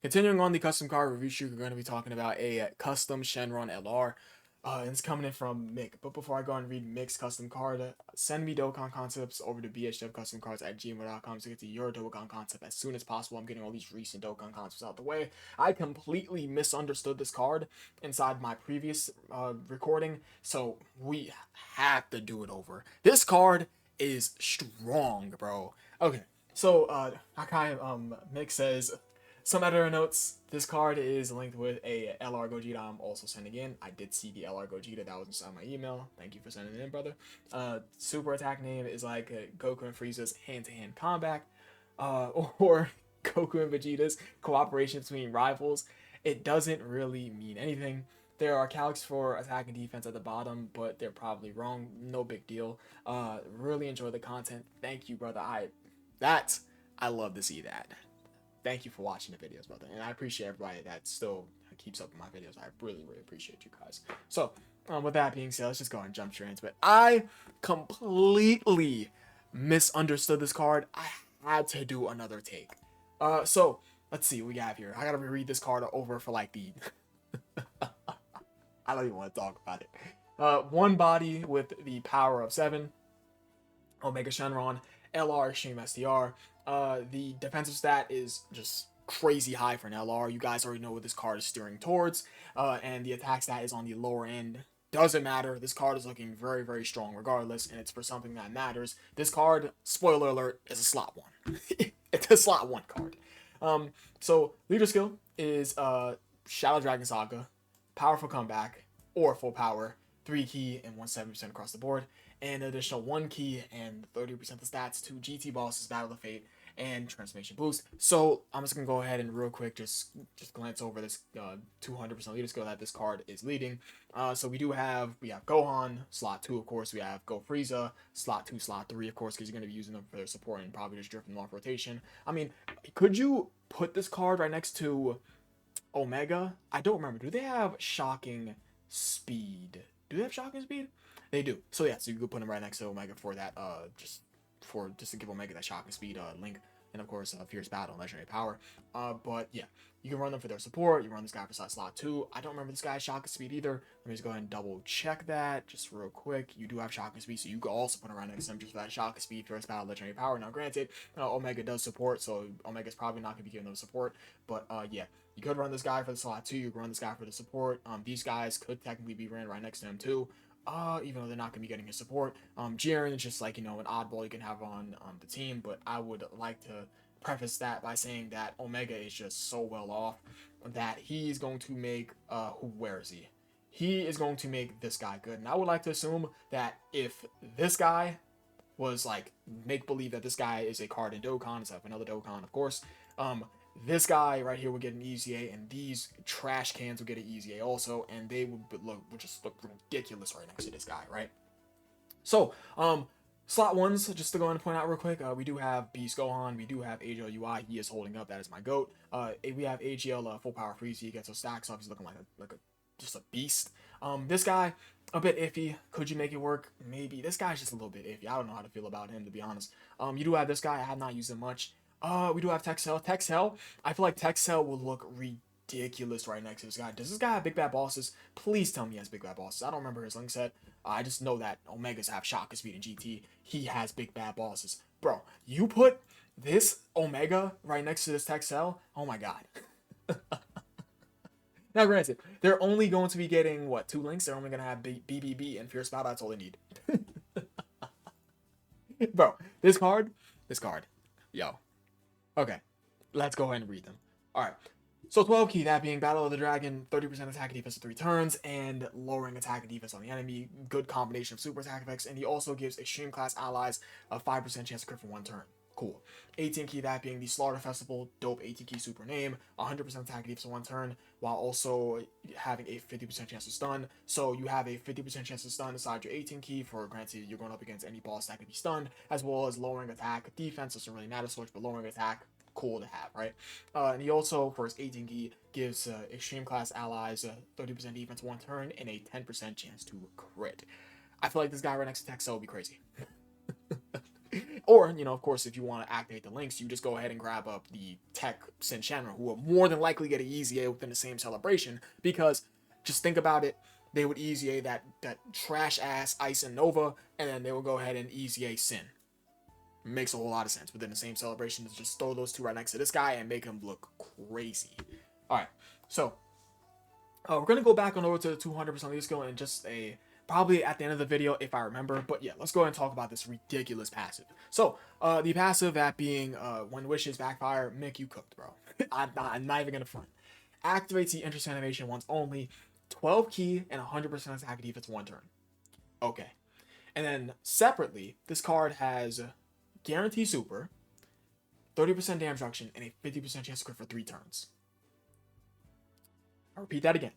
Continuing on the custom card review shoot, we're going to be talking about a custom Shenron LR. And it's coming in from Mick. But before I go and read Mick's custom card, send me Dokkan concepts over to bhwcustomcards@gmail.com to get to your Dokkan concept as soon as possible. I'm getting all these recent Dokkan concepts out the way. I completely misunderstood this card inside my previous recording, so we have to do it over. This card is strong, bro. Okay, so Mick says, some editor notes. This card is linked with a LR Gogeta I'm also sending in. I did see the LR Gogeta that was inside my email. Thank you for sending it in, brother. Super attack name is like Goku and Frieza's hand-to-hand combat, or Goku and Vegeta's cooperation between rivals. It doesn't really mean anything. There are calcs for attack and defense at the bottom, but they're probably wrong. No big deal. Really enjoy the content. Thank you, brother. I love to see that. Thank you for watching the videos, brother. And I appreciate everybody that still keeps up with my videos. I really, really appreciate you guys. So, with that being said, let's just go and jump straight into it. I completely misunderstood this card. I had to do another take. So, let's see what we have here. I gotta reread this card over for like the... I don't even want to talk about it. One body with the power of 7. Omega Shenron, LR Extreme SDR. The defensive stat is just crazy high for an LR. You guys already know what this card is steering towards. And the attack stat is on the lower end. Doesn't matter. This card is looking very, very strong regardless, and it's for something that matters. This card, spoiler alert, is a slot 1. It's a slot 1 card. So leader skill is Shadow Dragon Saga, Powerful Comeback, or Full Power, 3 key and 170% across the board, and an additional 1 key and 30% of the stats to GT Bosses, Battle of Fate, and Transformation Boost. So I'm just gonna go ahead and real quick just glance over this 200% leader skill that this card is leading. So we have Gohan, slot 2, of course. We have Go Frieza, slot 2, slot 3, of course, because you're gonna be using them for their support and probably just drifting them off rotation. I mean, could you put this card right next to Omega? I don't remember. Do they have shocking speed? Do they have shocking speed? They do. So yeah, so you could put them right next to Omega for that, just to give Omega that shocking speed link, and of course Fierce Battle and Legendary Power. But yeah, you can run them for their support. You run this guy for slot 2. I don't remember this guy's shocking speed either. Let me just go ahead and double check that just real quick. You do have shocking speed, so you can also put him right next to him just for that shocking speed, Fierce Battle, Legendary Power. Now granted, Omega does support, so Omega's probably not gonna be giving them support, but yeah. You could run this guy for the slot 2. You could run this guy for the support. These guys could technically be ran right next to him too. Even though they're not going to be getting his support. Jiren is just like, an oddball you can have on the team, but I would like to preface that by saying that Omega is just so well off that he is going to make, where is he? He is going to make this guy good. And I would like to assume that if this guy was like, make believe that this guy is a card in Dokkan, instead of another Dokkan, of course, this guy right here would get an EZA, and these trash cans would get an EZA also, and they would just look ridiculous right next to this guy, right? So, slot 1s, just to go and point out real quick, we do have Beast Gohan, we do have AGL UI, he is holding up, that is my GOAT. We have AGL Full Power Freeze, he gets those stacks off, he's looking like just a beast. This guy, a bit iffy. Could you make it work? Maybe. This guy's just a little bit iffy. I don't know how to feel about him, to be honest. You do have this guy, I have not used him much. We do have Texel. Texel, I feel like Texel will look ridiculous right next to this guy. Does this guy have Big Bad Bosses? Please tell me he has Big Bad Bosses. I don't remember his link set. I just know that Omegas have Shaka Speed and GT. He has Big Bad Bosses. Bro, you put this Omega right next to this Texel? Oh my god. Now, granted, they're only going to be getting, what, 2 links? They're only going to have BBB and Fierce Battle. That's all they need. Bro, this card, yo. Okay, let's go ahead and read them. Alright, so 12 key, that being Battle of the Dragon, 30% attack and defense for 3 turns, and lowering attack and defense on the enemy. Good combination of super attack effects, and he also gives extreme class allies a 5% chance to crit for 1 turn. Cool. 18 key, that being the Slaughter Festival, dope 18 key super name, 100% attack and defense for 1 turn, while also having a 50% chance to stun. So you have a 50% chance to stun inside your 18 key for, granted, you're going up against any boss that can be stunned, as well as lowering attack. Defense doesn't really matter so much, but lowering attack, cool to have, right? And he also, for his 18 key, gives extreme class allies 30% defense 1 turn and a 10% chance to crit. I feel like this guy right next to Texel would be crazy. Or, you know, of course, if you want to activate the links, you just go ahead and grab up the Tech Sin Shenron, who will more than likely get an Easy A within the same celebration, because just think about it, they would Easy A that trash ass Ice and Nova, and then they will go ahead and Easy A Sin. Makes a whole lot of sense within the same celebration to just throw those two right next to this guy and make him look crazy. Alright, so we're gonna go back on over to the 200% lead skill in just probably at the end of the video if I remember, but yeah, let's go ahead and talk about this ridiculous passive. So the passive, that being when wishes backfire, Mick, you cooked, bro. I'm not even gonna front. Activates the interest animation once only, 12 key and 100% attack defense 1 turn. Okay, and then separately, this card has guarantee super, 30% damage reduction, and a 50% chance to crit for 3 turns. I'll repeat that again.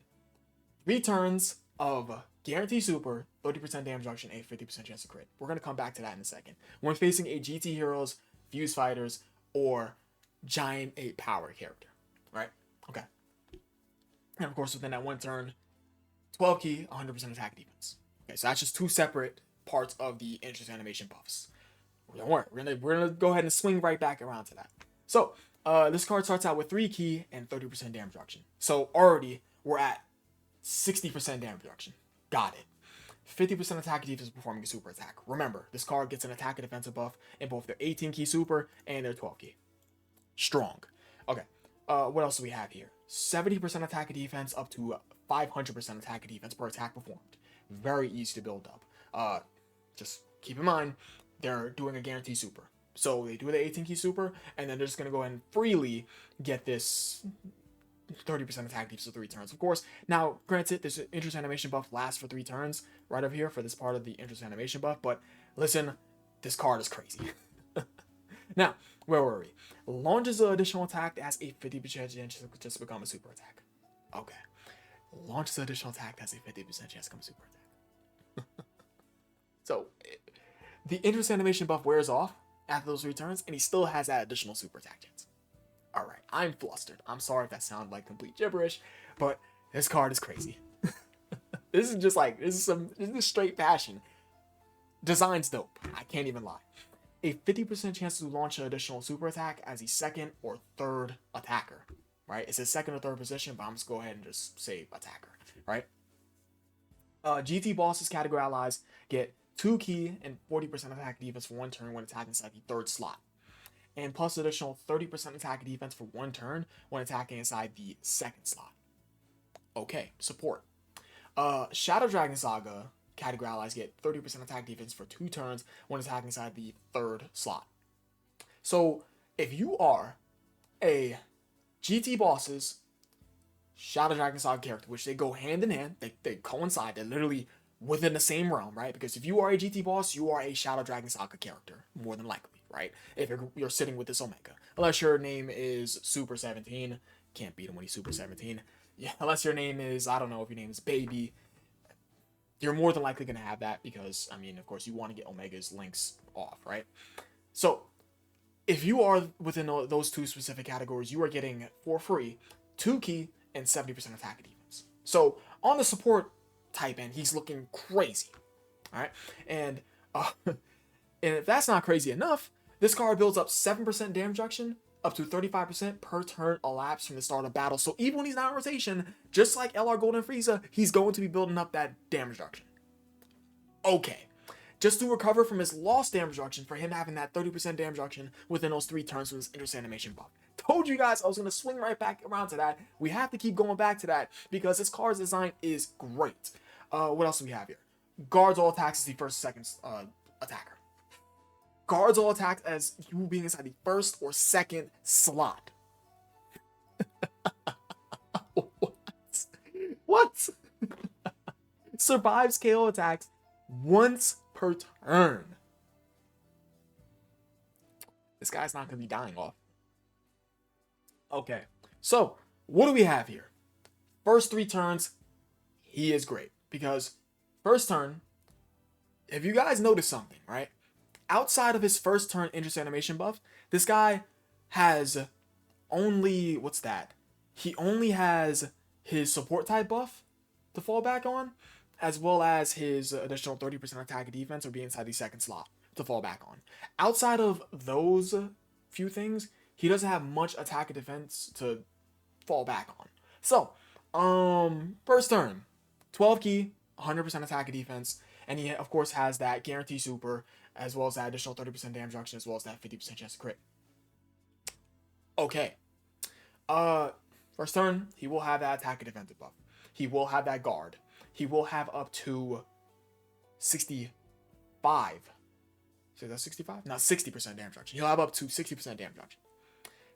3 turns of guarantee super, 30% damage reduction, and a 50% chance to crit. We're going to come back to that in a second. When facing a GT Heroes, Fuse Fighters, or Giant 8 Power character. Right? Okay. And of course, within that 1 turn, 12 key, 100% attack defense. Okay, so that's just 2 separate parts of the interest animation buffs. Don't worry, we're gonna go ahead and swing right back around to that. So, this card starts out with 3 key and 30% damage reduction. So already we're at 60% damage reduction. Got it. 50% attack defense performing a super attack. Remember, this card gets an attack and defensive buff in both their 18 key super and their 12 key. Strong. Okay. What else do we have here? 70% attack and defense up to 500% attack and defense per attack performed. Very easy to build up. Just keep in mind, they're doing a guarantee super. So they do the 18 key super, and then they're just going to go ahead and freely get this 30% attack defense for 3 turns. Of course, now, granted, this interest animation buff lasts for 3 turns right over here for this part of the interest animation buff, but listen, this card is crazy. Now, where were we? Launches an additional attack that has a 50% chance to just become a super attack. Okay. Launches an additional attack that has a 50% chance to become a super attack. So, the interest animation buff wears off after those 3 turns, and he still has that additional super attack chance. Alright, I'm flustered. I'm sorry if that sounded like complete gibberish, but this card is crazy. This is straight passion. Design's dope. I can't even lie. A 50% chance to launch an additional super attack as a 2nd or 3rd attacker. Right? It's a 2nd or 3rd position, but I'm just go ahead and just say attacker. Right? GT bosses category allies get 2 key and 40% attack defense for 1 turn when attacking inside the 3rd slot. And plus additional 30% attack defense for 1 turn when attacking inside the 2nd slot. Okay, support. Shadow Dragon Saga category allies get 30% attack defense for 2 turns when attacking inside the 3rd slot. So, if you are a GT bosses Shadow Dragon Saga character, which they go hand in hand, they coincide, they're literally within the same realm, right? Because if you are a GT boss, you are a Shadow Dragon Saga character, more than likely, right? If you're sitting with this Omega. Unless your name is Super 17. Can't beat him when he's Super 17. Yeah, unless your name is, I don't know, if your name is Baby. You're more than likely going to have that because, I mean, of course, you want to get Omega's links off, right? So, if you are within those 2 specific categories, you are getting, for free, 2 key and 70% attack defense. So, on the support type end, he's looking crazy. Alright? And if that's not crazy enough, this card builds up 7% damage reduction, up to 35% per turn elapsed from the start of battle. So even when he's not in rotation, just like LR Golden Frieza, he's going to be building up that damage reduction. Okay. Just to recover from his lost damage reduction, for him having that 30% damage reduction within those 3 turns from his interest animation buff. Told you guys I was going to swing right back around to that. We have to keep going back to that because this card's design is great. What else do we have here? Guards all attacks as the 1st, 2nd attacker. Guards all attacks as you being inside the 1st or 2nd slot. What? Survives KO attacks once per turn. This guy's not going to be dying off. Okay, so what do we have here? First 3 turns, he is great. Because first turn, if you guys notice something, right? Outside of his first turn interest animation buff, this guy has only, what's that? He only has his support type buff to fall back on, as well as his additional 30% attack and defense or be inside the 2nd slot. to fall back on. Outside of those few things, he doesn't have much attack and defense to fall back on. So, first turn, 12 key, 100% attack and defense, and he of course has that guarantee super, as well as that additional 30% damage reduction, as well as that 50% chance to crit. Okay. First turn, he will have that attack and defensive buff. He will have that guard. He will have up to 65. So that's 65? Not 60% damage reduction. He'll have up to 60% damage reduction.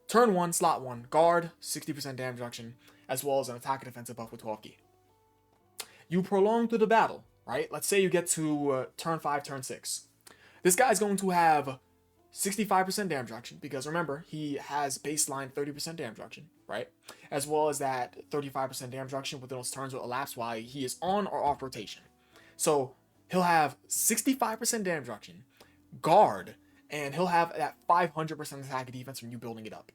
Turn 1, slot 1, guard, 60% damage reduction, as well as an attack and defensive buff with 12 key. You prolong through the battle, right? Let's say you get to turn 5, turn 6. This guy's going to have 65% damage reduction, because remember, he has baseline 30% damage reduction, right? As well as that 35% damage reduction within those turns will elapse while he is on or off rotation. So he'll have 65% damage reduction, guard, and he'll have that 500% attack and defense from you building it up.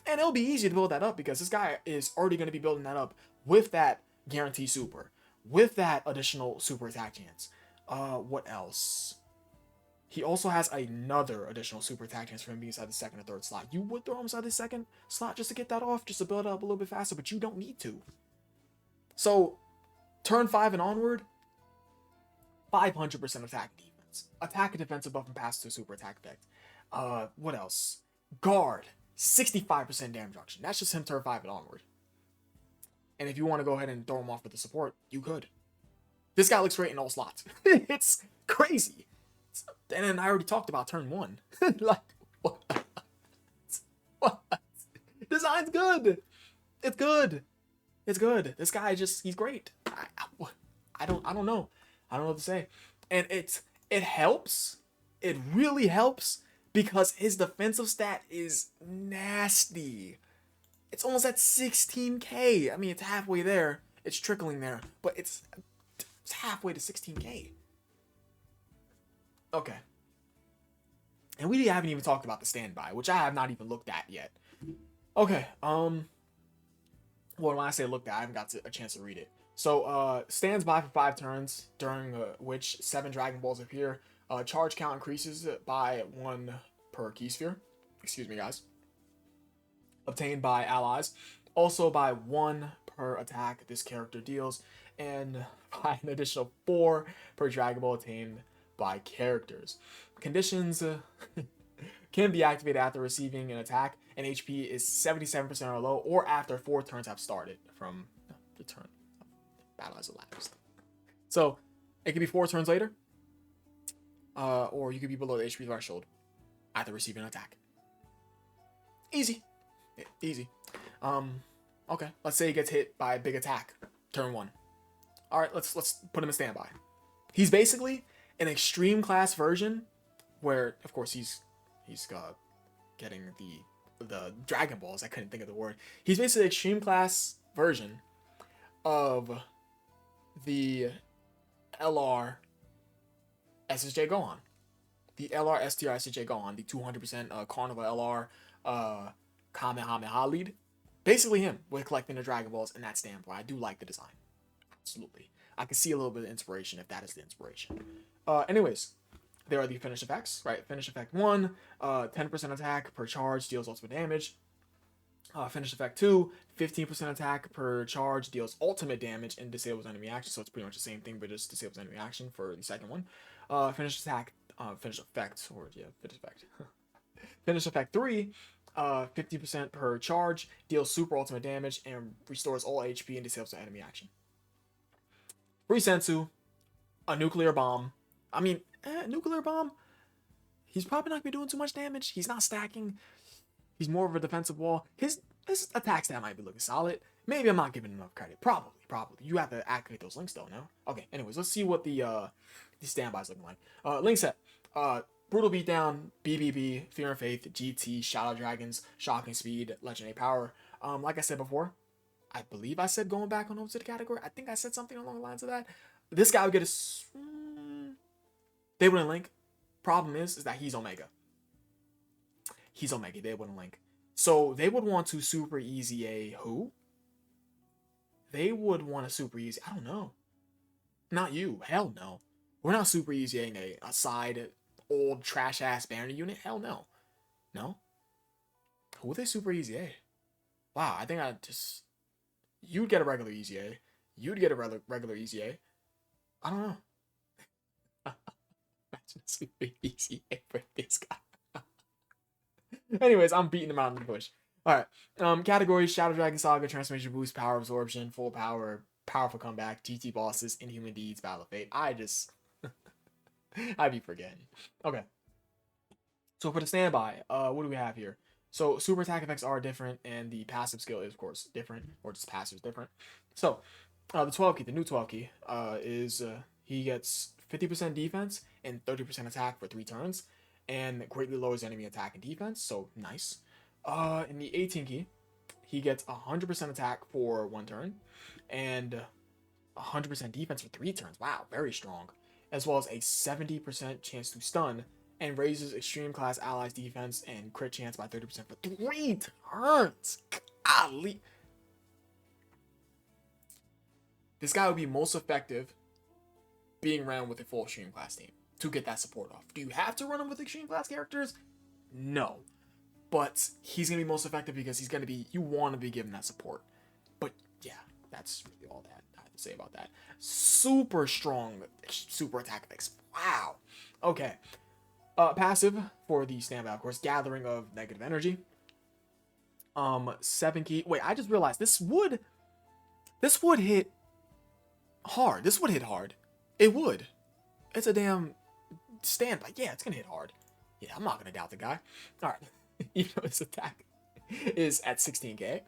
And it'll be easy to build that up because this guy is already going to be building that up with that guarantee super, with that additional super attack chance. What else? He also has another additional super attack chance for him being inside the second or third slot. You would throw him inside the second slot just to get that off, just to build it up a little bit faster, but you don't need to. So, turn 5 and onward, 500% attack and defense. Attack and defensive buff and pass to super attack effect. What else? Guard, 65% damage reduction. That's just him turn 5 and onward. And if you want to go ahead and throw him off with the support, you could. This guy looks great in all slots. It's crazy. And then I already talked about turn 1. Like, what? What? Design's good. It's good. It's good. This guy he's great. I don't know. I don't know what to say. And it helps. It really helps because his defensive stat is nasty. It's almost at 16k. I mean, it's halfway there. It's trickling there, but it's halfway to 16k. Okay. And we haven't even talked about the standby, which I have not even looked at yet. Okay. Well, when I say looked at, I haven't got a chance to read it. So, stands by for 5 turns, during which 7 Dragon Balls appear. Charge count increases by 1 per key sphere. Excuse me, guys. Obtained by allies. Also by 1 per attack this character deals. And by an additional 4 per Dragon Ball attained by characters. Conditions can be activated after receiving an attack, and HP is 77% or low, or after 4 turns have started from the turn battle has elapsed. So it could be 4 turns later, or you could be below the HP threshold after receiving an attack. Easy. Easy. Okay, let's say he gets hit by a big attack turn 1. All right, let's put him in standby. He's basically an extreme class version where, of course, he's getting the Dragon Balls. I couldn't think of the word. He's basically an extreme class version of the LR SSJ Gohan. The LR STR SSJ Gohan, the 200% Carnival LR Kamehameha lead. Basically him with collecting the Dragon Balls in that standpoint. I do like the design. Absolutely. I can see a little bit of inspiration if that is the inspiration. Anyways, there are the finish effects, right? Finish effect 1, 10% attack per charge deals ultimate damage. Finish effect 2, 15% attack per charge deals ultimate damage and disables enemy action. So it's pretty much the same thing, but just disables enemy action for the second one. Finish effect, finish effect 3, 50% per charge, deals super ultimate damage and restores all HP and disables enemy action. Free Sensu, a nuclear bomb. I mean, nuclear bomb, he's probably not going to be doing too much damage. He's not stacking. He's more of a defensive wall. His attack stat might be looking solid. Maybe I'm not giving enough credit. Probably. You have to activate those links though, no? Okay, anyways, let's see what the standby's looking like. Link set. Brutal Beatdown, BBB, Fear and Faith, GT, Shadow Dragons, Shocking Speed, Legendary Power. Like I said before, I believe I said going back on over to the category. I think I said something along the lines of that. This guy would get a... They wouldn't link. Problem is that he's Omega. He's Omega. They wouldn't link. So they would want to super easy a who? They would want to super easy... I don't know. Not you. Hell no. We're not super easying a side old trash ass banner unit? Hell no. No? Who would they super easy A? Wow, I think I just... You'd get a regular easy A. You'd get a regular easy A. I don't know. Imagine a super easy A for this guy. Anyways, I'm beating him out in the bush. Alright. Categories: Shadow Dragon Saga, Transformation Boost, Power Absorption, Full Power, Powerful Comeback, GT Bosses, Inhuman Deeds, Battle of Fate. I'd be forgetting. Okay. So for the standby, what do we have here? So super attack effects are different, and the passive skill is, of course, different, or just passive is different. So, the 12 key, the new 12 key, is he gets 50% defense and 30% attack for 3 turns, and greatly lowers enemy attack and defense, so nice. In the 18 key, he gets 100% attack for 1 turn, and 100% defense for 3 turns. Wow, very strong. As well as a 70% chance to stun, and raises extreme class allies defense and crit chance by 30% for 3 turns. Golly. This guy would be most effective being ran with a full extreme class team to get that support off. Do you have to run him with extreme class characters? No. But he's going to be most effective because he's going to be, you want to be given that support. But yeah, that's really all that I have to say about that. Super strong super attack effects. Wow. Okay. Passive for the standby, of course, Gathering of Negative Energy. 7 key. Wait, I just realized this would hit hard. This would hit hard. It would. It's a damn standby. Yeah, it's gonna hit hard. Yeah, I'm not gonna doubt the guy. All right, even though his attack is at 16k.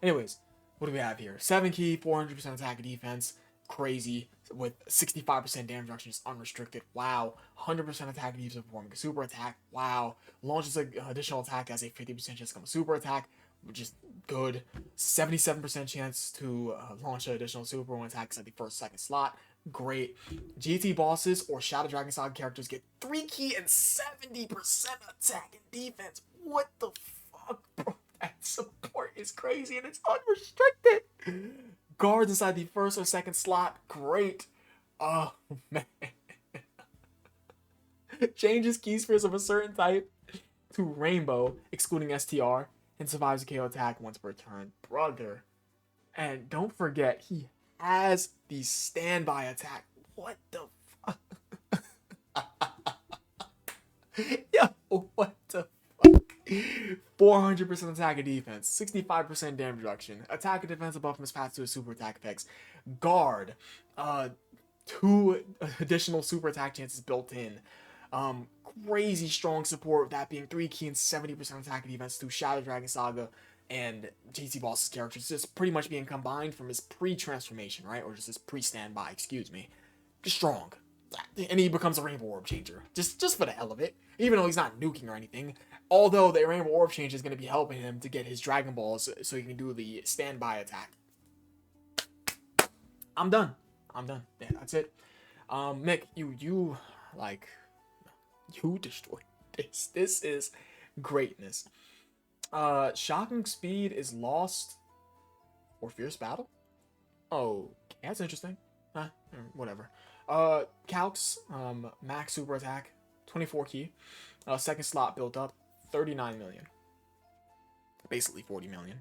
Anyways, what do we have here? 7 key, 400% attack and defense. Crazy, with 65% damage reduction is unrestricted. Wow. 100% attack and defense performing a super attack. Wow. Launches an additional attack as a 50% chance to become a super attack, which is good. 77% chance to launch an additional super when attacks at the first, second slot. Great. GT bosses or Shadow Dragon Saga characters get 3 key and 70% attack and defense. What the fuck, bro? That support is crazy and it's unrestricted. Guards inside the first or second slot. Great. Oh, man. Changes key spheres of a certain type to rainbow, excluding STR, and survives a KO attack once per turn. Brother. And don't forget, he has the standby attack. What the fuck? Yo, what the fuck? 400% attack and defense, 65% damage reduction, attack and defense buff from his path to his super attack effects, guard, 2 additional super attack chances built in, crazy strong support, that being 3 key and 70% attack and defense to Shadow Dragon Saga and GT Boss's characters, just pretty much being combined from his pre-transformation, right? Or just his pre-standby, excuse me. Strong. And he becomes a Rainbow Orb Changer. Just for the hell of it. Even though he's not nuking or anything. Although the Rainbow Orb Changer is going to be helping him to get his Dragon Balls so he can do the standby attack. I'm done. Yeah, that's it. Mick, you destroyed this. This is greatness. Shocking Speed is lost or Fierce Battle? Oh, that's interesting. Whatever. Calcs, max super attack, 24 key. Second slot built up, 39 million. Basically 40 million.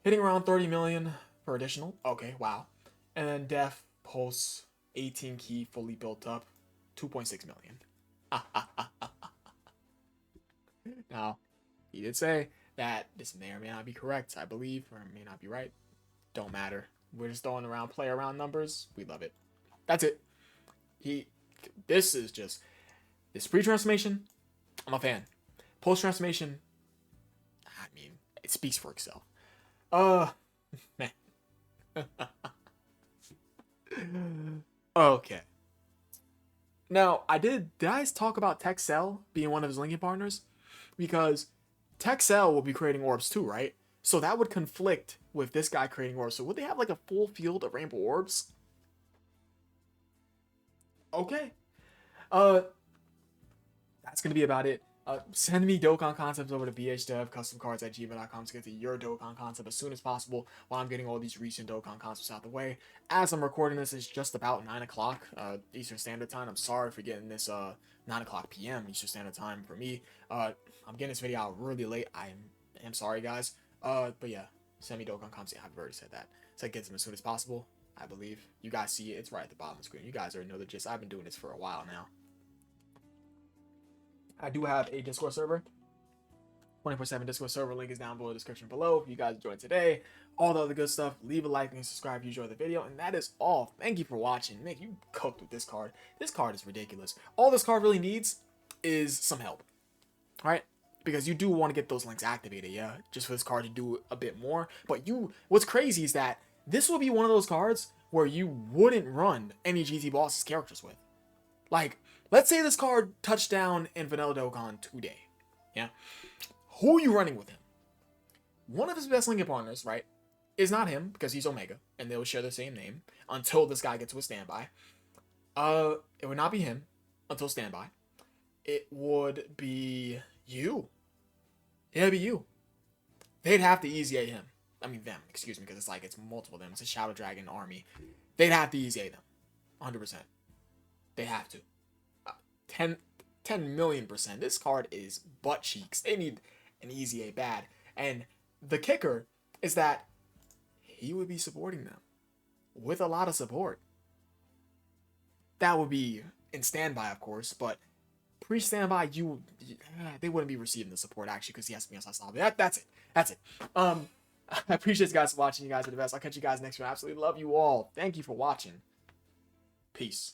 Hitting around 30 million per additional. Okay, wow. And then Def, Pulse, 18 key, fully built up, 2.6 million. Now, he did say that this may or may not be correct, I believe, or may not be right. Don't matter. We're just throwing around play around numbers. We love it. That's it. This is just, this pre-transformation, I'm a fan. Post-transformation, I mean, it speaks for itself. Man. Okay. Now, did I talk about Texel being one of his linking partners? Because Texel will be creating orbs too, right? So that would conflict with this guy creating orbs. So would they have like a full field of rainbow orbs? Okay. That's gonna be about it Send me Dokkan concepts over to bhdevcustomcards@gmail.com to get to your Dokkan concept as soon as possible while I'm getting all these recent Dokkan concepts out the way. As I'm recording this, it's just about 9 o'clock Eastern Standard Time. I'm sorry for getting this 9 o'clock p.m. Eastern Standard Time for me. I'm getting this video out really late. I am sorry, guys. But yeah, send me Dokkan concepts. I've already said that. So get them as soon as possible, I believe. You guys see it. It's right at the bottom of the screen. You guys already know the gist. I've been doing this for a while now. I do have a Discord server. 24/7 Discord server link is down below in the description below. If you guys enjoyed today, all the other good stuff, leave a like and subscribe if you enjoyed the video. And that is all. Thank you for watching. Nick, you cooked with this card. This card is ridiculous. All this card really needs is some help. Alright? Because you do want to get those links activated, yeah? Just for this card to do a bit more. But what's crazy is that this will be one of those cards where you wouldn't run any GT Bosses characters with. Like, let's say this card touched down in Vanilla Dokkan today. Yeah? Who are you running with him? One of his best linking partners, right, is not him because he's Omega, and they'll share the same name until this guy gets to a standby. It would not be him until standby. It would be you. It'd be you. They'd have to easy A him. I mean them, excuse me, because it's multiple of them. It's a Shadow Dragon army. They'd have to easy A them. 100%. They have to. 10 million %. This card is butt cheeks. They need an easy A bad. And the kicker is that he would be supporting them with a lot of support. That would be in standby, of course, but pre-standby, they wouldn't be receiving the support actually because he has to be on side. That's it. That's it. I appreciate you guys for watching. You guys are the best. I'll catch you guys next one. I absolutely love you all. Thank you for watching. Peace.